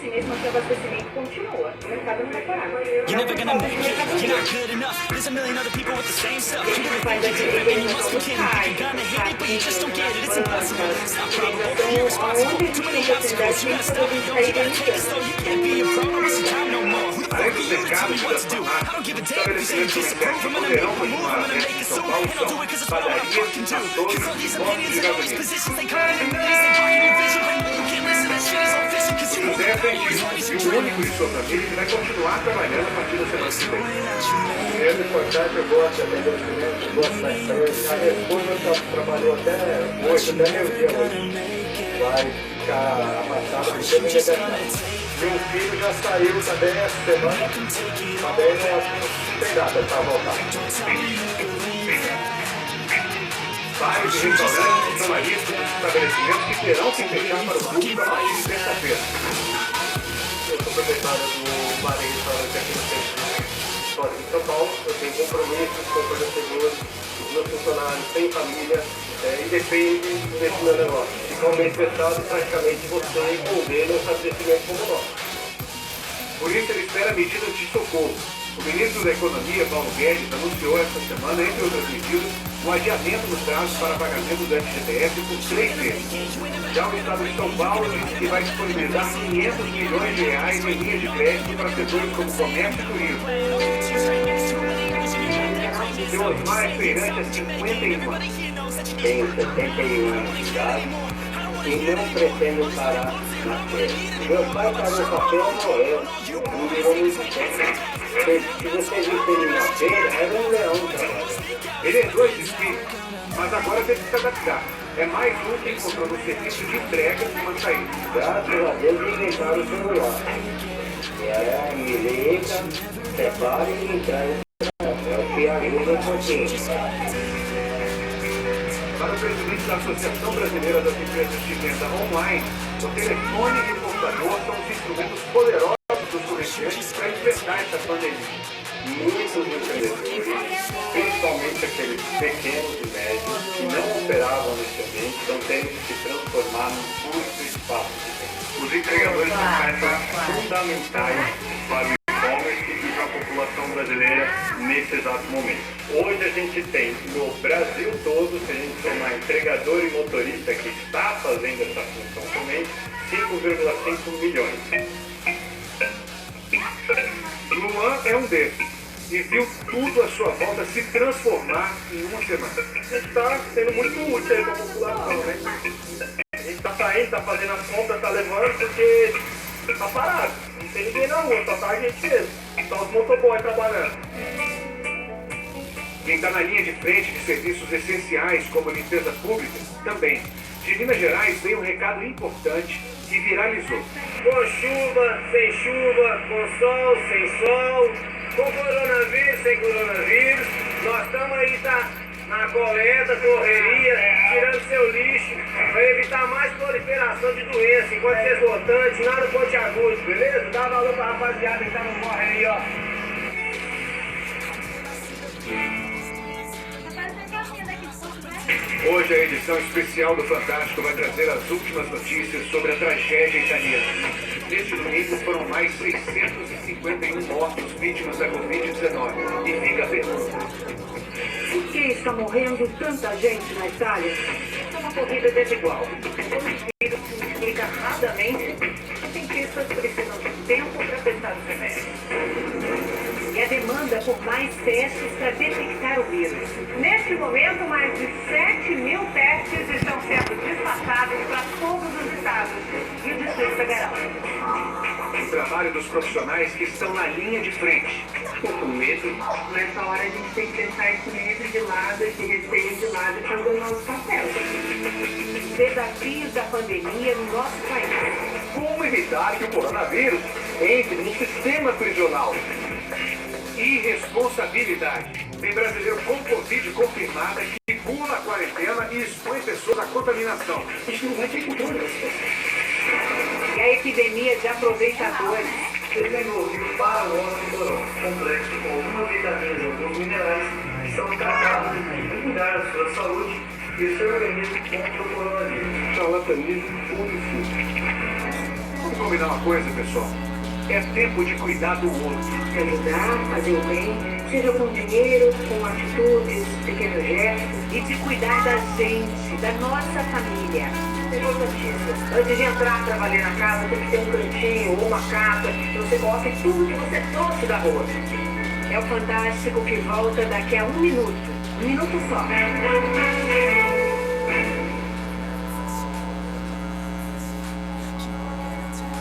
assim mesmo que o abastecimento continua. O mercado não vai parar. You're never gonna make it, you're not good enough. There's a million other people with the same stuff. You really think that you're better, you must be kidding. You're gonna hit it, but you just don't get it. It's impossible, it's not probable. You're irresponsible, too many obstacles. You gotta stop, you gotta take it slow. You can't be a pro, don't waste your time no more. Who the fuck are you to tell me what to do? I don't give a damn if you say you disapprove. I'm gonna make a move, I'm gonna make it soon. And I'll do it cause it's what I wanna fucking do. Cause all these opinions and all these positions, they come in millions, they block your vision. But no, you can't listen, that shit is all vision. Cause you won't know as long as you're O único de sua família que vai continuar trabalhando a partir da semana que vem. É importante, eu gosto de atendimento, eu gosto da empresa. A minha esposa trabalhou até hoje, até meio-dia hoje. Vai ficar amassada por todo o meu filho já saiu também essa semana, também não tem data para voltar. Vários restaurantes, trabalhistas e estabelecimentos que terão que fechar para o público a partir de terça-feira. Eu sou proprietário do bar e restaurante aqui no centro de São Paulo. Eu tenho compromissos com o fornecedor, os meus funcionários têm família e depende desse meu negócio. Fica um mês fechado e praticamente você condena o estabelecimento como nós. Por isso ele espera medidas de socorro. O ministro da Economia, Paulo Guedes, anunciou esta semana, entre outras medidas, o adiamento dos prazos para pagamento do FGTS por 3 meses. Já o Estado de São Paulo disse que vai disponibilizar 500 milhões de reais em linhas de crédito para setores como comércio e turismo. Seu Osmar é feirante há 51 anos. Tenho 71 anos de idade e não pretendo parar na feira. Meu pai parou com a feira e morreu. Não durou muito tempo. Se você visse ele na feira, era um leão trabalhando. Ele herdou esse espírito, mas agora teve que se adaptar. É mais um que encontrou no serviço de entrega uma saída. Graças a Deus inventaram o celular. Me liga, separa e me entrega. É o que ajuda um pouquinho. Para o presidente da Associação Brasileira das Empresas de Venda Online, o telefone e o computador são os instrumentos poderosos dos comerciantes para enfrentar essa pandemia. Muitos empreendedores, principalmente aqueles pequenos e médios, que não operavam nesse ambiente, estão tendo que se transformar num curto espaço de venda. Os entregadores são peças Fundamentais para o e-commerce e para a população brasileira nesse exato momento. Hoje a gente tem no Brasil todo, se a gente somar entregador e motorista que está fazendo essa função somente, 5,5 milhões. Luan é um desses e viu tudo à sua volta se transformar em uma semana. Está sendo muito útil aí para a população, né? A gente está saindo, está fazendo as compras, está levando porque está parado. Não tem ninguém na rua, só está a gente mesmo. Só os motoboys trabalhando. Quem está na linha de frente de serviços essenciais como limpeza pública, também. De Minas Gerais veio um recado importante que viralizou. Com chuva, sem chuva, com sol, sem sol, com coronavírus, sem coronavírus, nós estamos aí na coleta, correria, tirando seu lixo, para evitar mais proliferação de doença, enquanto ser esgotante, nada pontiagudo, beleza? Dá valor para a rapaziada que tá no corre aí, ó. Hoje a edição especial do Fantástico vai trazer as últimas notícias sobre a tragédia italiana. Neste domingo foram mais 651 mortos vítimas da Covid-19. E fica a pergunta: Por que está morrendo tanta gente na Itália? É uma corrida desigual. Quando o vírus se multiplica rapidamente, os cientistas precisam de tempo para testar os remédios. E a demanda por mais testes para detectar o vírus. Neste momento, mais de 7.000 testes estão sendo dispatchados para todos os estados e o Distrito Federal. O trabalho dos profissionais que estão na linha de frente. Com medo. Nessa hora a gente tem que deixar esse medo de lado, esse receio de lado e fazer o nosso papel. Desafios da pandemia no nosso país. Como evitar que o coronavírus entre no sistema prisional? Irresponsabilidade. Tem brasileiro com Covid confirmada que pula a quarentena e expõe pessoas à contaminação. Isso não vai ter controle das pessoas. E a epidemia de aproveitadores. Desenvolvido para o homem complexo com algumas vitaminas e alguns minerais que são capazes de cuidar da sua saúde e o seu organismo contra o coronavírus. Charlatanismo puro e simples. Vamos combinar uma coisa, pessoal? É tempo de cuidar do outro. Se ajudar, fazer o bem, seja com dinheiro, com atitudes, pequenos gestos. E de cuidar da gente, da nossa família. É importantíssimo. Antes de entrar pra valer na casa, tem que ter um cantinho ou uma casa que você coloque tudo que você trouxe da rua. É o Fantástico que volta daqui a 1 minuto. 1 minuto só.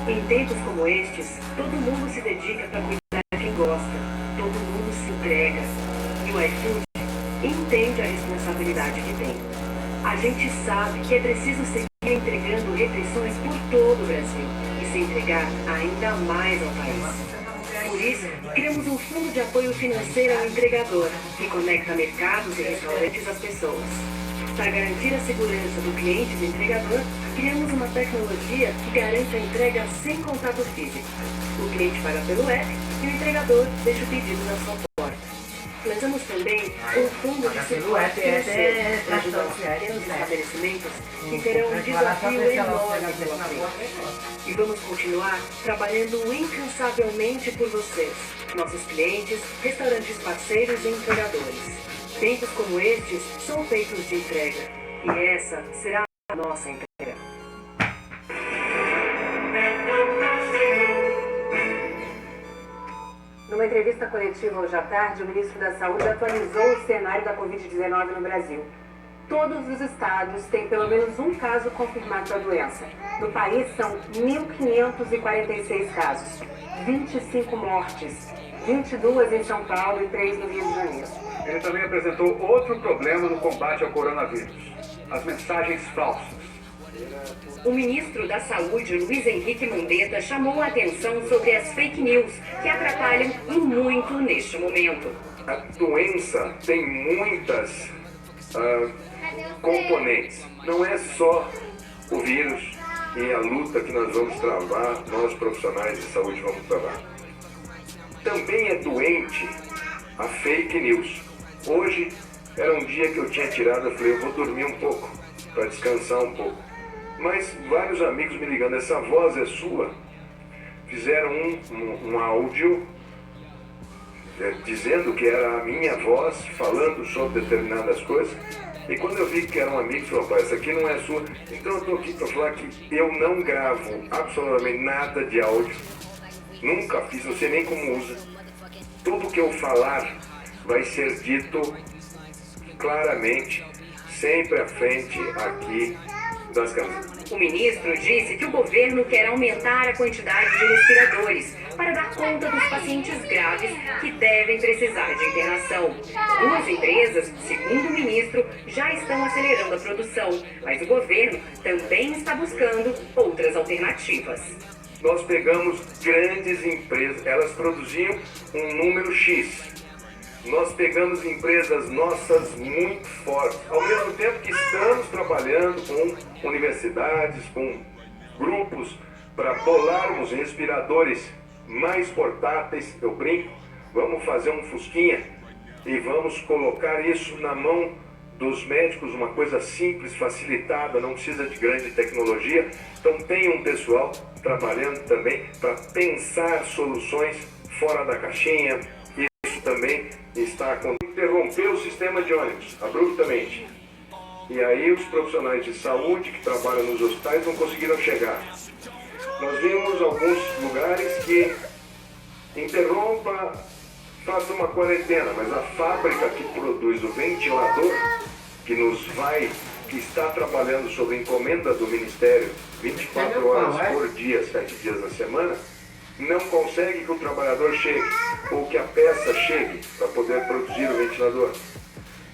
Em tempos como estes, todo mundo se dedica para cuidar de quem gosta. Todo mundo se entrega. E o iFood entende a responsabilidade que tem. A gente sabe que é preciso seguir entregando refeições por todo o Brasil e se entregar ainda mais ao país. Por isso, criamos um fundo de apoio financeiro ao entregador, que conecta mercados e restaurantes às pessoas. Para garantir a segurança do cliente e do entregador, criamos uma tecnologia que garante a entrega sem contato físico. O cliente paga pelo app e o entregador deixa o pedido na sua porta. Lançamos também um fundo de suporte financeiro para ajudar os pequenos estabelecimentos que terão um desafio enorme pela frente. E vamos continuar trabalhando incansavelmente por vocês, nossos clientes, restaurantes parceiros e entregadores. Tempos como estes são feitos de entrega, e essa será a nossa entrega. Numa entrevista coletiva hoje à tarde, o ministro da Saúde atualizou o cenário da Covid-19 no Brasil. Todos os estados têm pelo menos um caso confirmado da doença. No país são 1.546 casos, 25 mortes, 22 em São Paulo e 3 no Rio de Janeiro. Ele também apresentou outro problema no combate ao coronavírus: as mensagens falsas. O ministro da Saúde, Luiz Henrique Mandetta, chamou a atenção sobre as fake news, que atrapalham e muito neste momento. A doença tem muitas componentes. Não é só o vírus e a luta que nós vamos travar, nós profissionais de saúde vamos travar. Também é doente a fake news. Hoje era um dia que eu tinha tirado, eu falei, eu vou dormir um pouco, para descansar um pouco. Mas vários amigos me ligando, essa voz é sua? Fizeram um áudio dizendo que era a minha voz, falando sobre determinadas coisas. E quando eu vi que eram amigos, eu falei, essa aqui não é sua. Então eu estou aqui para falar que eu não gravo absolutamente nada de áudio. Nunca fiz, não sei nem como usa. Tudo que eu falar vai ser dito claramente, sempre à frente aqui das câmeras. O ministro disse que o governo quer aumentar a quantidade de respiradores para dar conta dos pacientes graves que devem precisar de internação. 2 empresas, segundo o ministro, já estão acelerando a produção, mas o governo também está buscando outras alternativas. Nós pegamos grandes empresas, elas produziam um número X. Nós pegamos empresas nossas muito fortes, ao mesmo tempo que estamos trabalhando com universidades, com grupos, para bolarmos respiradores mais portáteis. Eu brinco, vamos fazer um fusquinha e vamos colocar isso na mão dos médicos, uma coisa simples, facilitada, não precisa de grande tecnologia. Então tem um pessoal trabalhando também para pensar soluções fora da caixinha. Também está a interromper o sistema de ônibus abruptamente. E aí os profissionais de saúde que trabalham nos hospitais não conseguiram chegar. Nós vimos alguns lugares que interrompa, faça uma quarentena, mas a fábrica que produz o ventilador, que está trabalhando sob encomenda do Ministério 24 horas por dia, 7 dias na semana, não consegue que o trabalhador chegue, ou que a peça chegue para poder produzir o ventilador.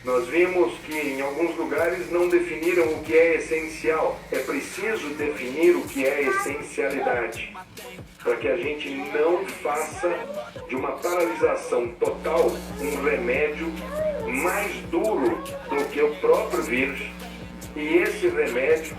Nós vimos que em alguns lugares não definiram o que é essencial. É preciso definir o que é essencialidade, para que a gente não faça de uma paralisação total um remédio mais duro do que o próprio vírus. E esse remédio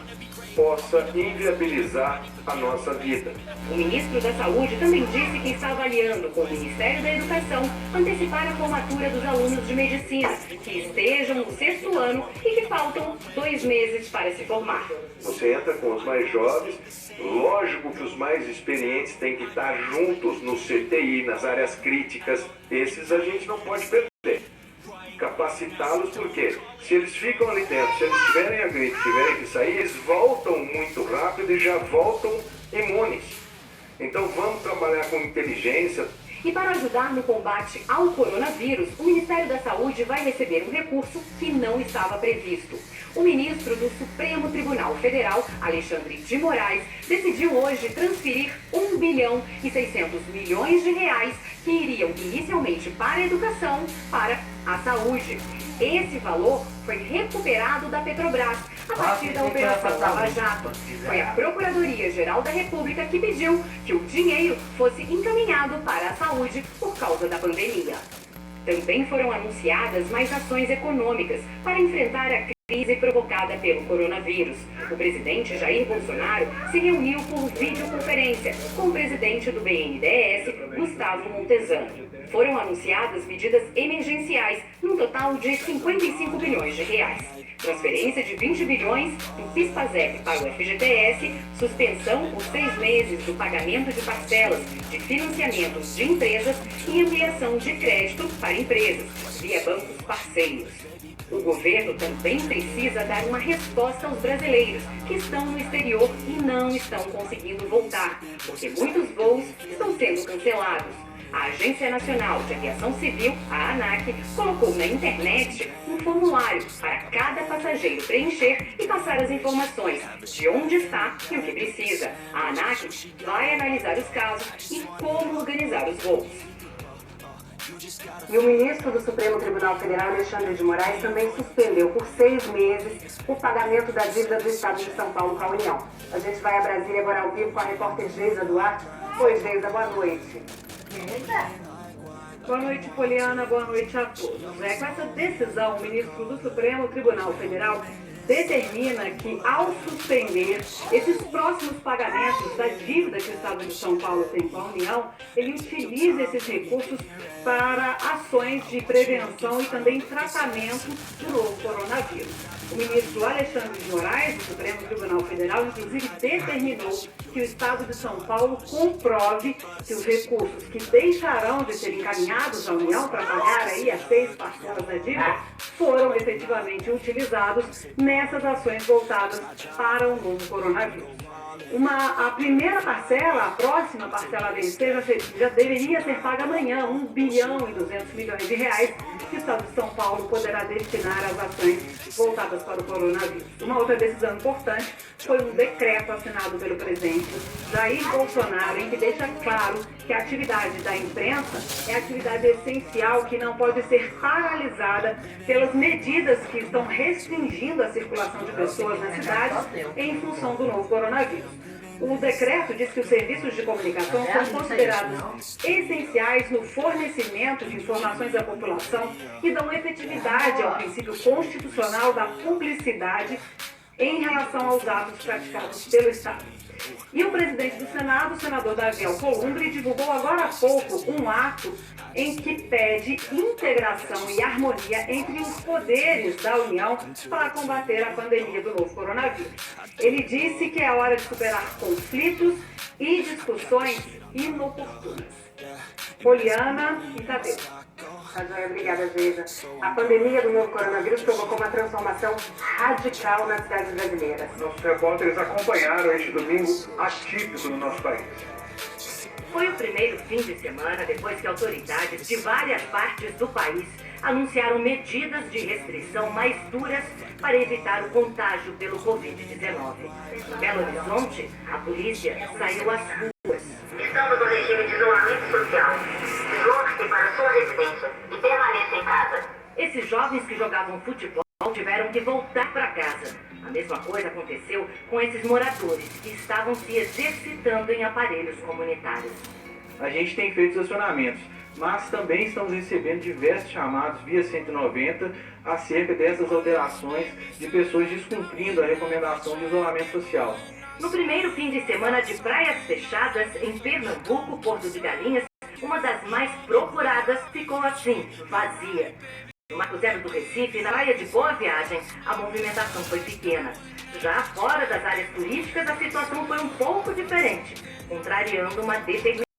possa inviabilizar a nossa vida. O ministro da Saúde também disse que está avaliando com o Ministério da Educação antecipar a formatura dos alunos de medicina que estejam no 6º ano e que faltam 2 meses para se formar. Você entra com os mais jovens, lógico que os mais experientes têm que estar juntos no CTI, nas áreas críticas. Esses a gente não pode perder. Capacitá-los, porque se eles ficam ali dentro, se eles tiverem a gripe, tiverem que sair, eles voltam muito rápido e já voltam imunes. Então vamos trabalhar com inteligência. E para ajudar no combate ao coronavírus, o Ministério da Saúde vai receber um recurso que não estava previsto. O ministro do Supremo Tribunal Federal, Alexandre de Moraes, decidiu hoje transferir 1 bilhão e 600 milhões de reais que iriam inicialmente para a educação para a saúde. Esse valor foi recuperado da Petrobras a partir da Operação Lava Jato. Foi a Procuradoria-Geral da República que pediu que o dinheiro fosse encaminhado para a saúde por causa da pandemia. Também foram anunciadas mais ações econômicas para enfrentar a crise provocada pelo coronavírus. O presidente Jair Bolsonaro se reuniu por videoconferência com o presidente do BNDES, Gustavo Montezano. Foram anunciadas medidas emergenciais, num total de 55 bilhões de reais. Transferência de 20 bilhões do PIS/PASEP para o FGTS, suspensão por 6 meses do pagamento de parcelas de financiamentos de empresas e ampliação de crédito para empresas, via bancos parceiros. O governo também precisa dar uma resposta aos brasileiros que estão no exterior e não estão conseguindo voltar, porque muitos voos estão sendo cancelados. A Agência Nacional de Aviação Civil, a ANAC, colocou na internet um formulário para cada passageiro preencher e passar as informações de onde está e o que precisa. A ANAC vai analisar os casos e como organizar os voos. E o ministro do Supremo Tribunal Federal, Alexandre de Moraes, também suspendeu por 6 meses o pagamento da dívida do Estado de São Paulo com a União. A gente vai a Brasília agora ao vivo com a repórter Geisa Duarte. Oi, Geisa, boa noite. Boa noite, Poliana. Boa noite a todos. Com essa decisão, o ministro do Supremo Tribunal Federal determina que, ao suspender esses próximos pagamentos da dívida que o Estado de São Paulo tem com a União, ele utiliza esses recursos para ações de prevenção e também tratamento do novo coronavírus. O ministro Alexandre de Moraes, do Supremo Tribunal Federal, inclusive determinou que o Estado de São Paulo comprove que os recursos que deixarão de ser encaminhados à União para pagar aí as 6 parcelas da dívida foram efetivamente utilizados nessas ações voltadas para o novo coronavírus. A primeira parcela, a próxima parcela a vencer, já deveria ser paga amanhã, 1 bilhão e 200 milhões de reais, que o Estado de São Paulo poderá destinar às ações voltadas para o coronavírus. Uma outra decisão importante foi um decreto assinado pelo presidente Jair Bolsonaro, em que deixa claro que a atividade da imprensa é atividade essencial que não pode ser paralisada pelas medidas que estão restringindo a circulação de pessoas nas cidades em função do novo coronavírus. O decreto diz que os serviços de comunicação são considerados essenciais no fornecimento de informações à população e dão efetividade ao princípio constitucional da publicidade em relação aos atos praticados pelo Estado. E o presidente do Senado, o senador Davi Alcolumbre, divulgou agora há pouco um ato em que pede integração e harmonia entre os poderes da União para combater a pandemia do novo coronavírus. Ele disse que é hora de superar conflitos e discussões inoportunas. Poliana e Tadeu. Obrigada, Geisa. A pandemia do novo coronavírus provocou uma transformação radical nas cidades brasileiras. Nossos repórteres acompanharam este domingo atípico no nosso país. Foi o primeiro fim de semana depois que autoridades de várias partes do país anunciaram medidas de restrição mais duras para evitar o contágio pelo Covid-19. Em Belo Horizonte, a polícia saiu às ruas. Estamos no regime de isolamento social. Desloque-se para sua residência e permaneça em casa. Esses jovens que jogavam futebol tiveram que voltar para casa. A mesma coisa aconteceu com esses moradores que estavam se exercitando em aparelhos comunitários. A gente tem feito estacionamentos, mas também estamos recebendo diversos chamados via 190 acerca dessas alterações de pessoas descumprindo a recomendação de isolamento social. No primeiro fim de semana de praias fechadas em Pernambuco, Porto de Galinhas, uma das mais procuradas ficou assim, vazia. No Marco Zero do Recife, na praia de Boa Viagem, a movimentação foi pequena. Já fora das áreas turísticas, a situação foi um pouco diferente, contrariando uma determinação.